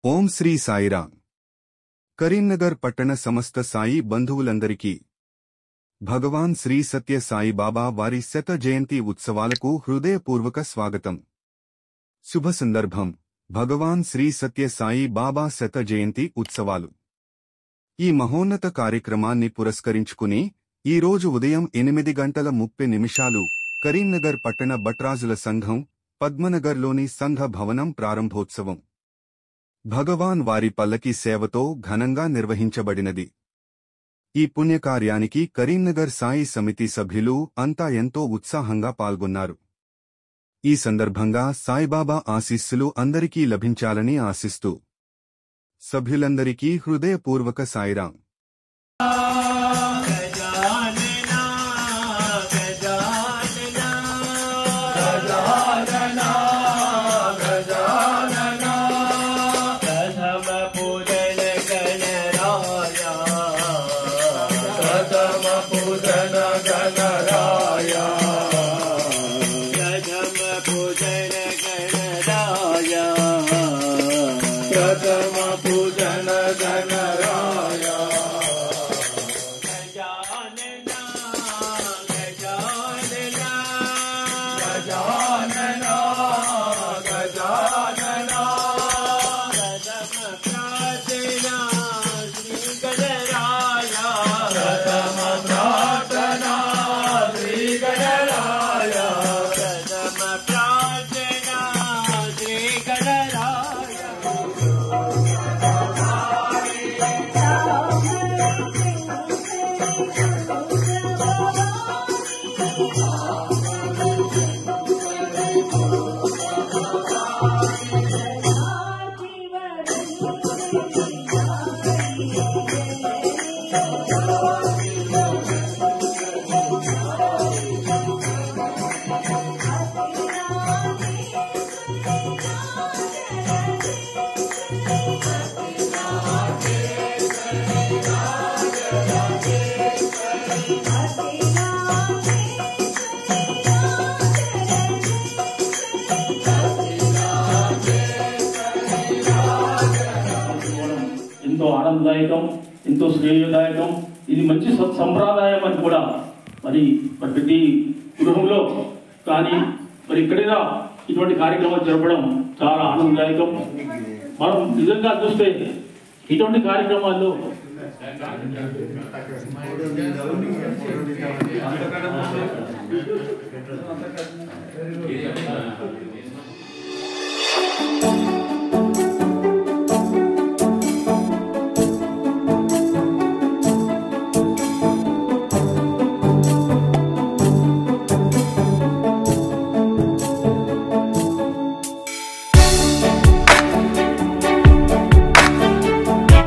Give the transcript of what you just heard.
ఓం శ్రీ సాయిరాం. కరీంనగర్ పట్టణ సమస్త సాయి బంధువులందరికీ భగవాన్ శ్రీ సత్య సాయిబాబా వారి శత జయంతి ఉత్సవాలకు హృదయపూర్వక స్వాగతం. శుభ సందర్భం భగవాన్ శ్రీ సత్య సాయి బాబా శత జయంతి ఉత్సవాలు. ఈ మహోన్నత కార్యక్రమాన్ని పురస్కరించుకుని ఈరోజు ఉదయం 8:30 కరీంనగర్ పట్టణ భట్రాజుల సంఘం పద్మనగర్లోని సంఘ భవనం ప్రారంభోత్సవం భగవాన్ వారి పల్లకి సేవతో ఘనంగా నిర్వహించబడినది. ఈ పుణ్యకార్యానికి కరీంనగర్ సాయి సమితి సభ్యులు అంతా ఎంతో ఉత్సాహంగా పాల్గొన్నారు. ఈ సందర్భంగా సాయిబాబా ఆశీస్సులు అందరికీ లభించాలని ఆశిస్తూ సభ్యులందరికీ హృదయపూర్వక సాయిరాం. ఎంతో ఆనందదాయకం, ఎంతో శ్రేయదాయకం. ఇది మంచి సంప్రదాయం అని కూడా మరి ప్రతి గృహంలో కానీ మరి ఎక్కడైనా ఇటువంటి కార్యక్రమాలు జరపడం చాలా ఆనందదాయకం. మనం నిజంగా చూస్తే ఇటువంటి కార్యక్రమాల్లో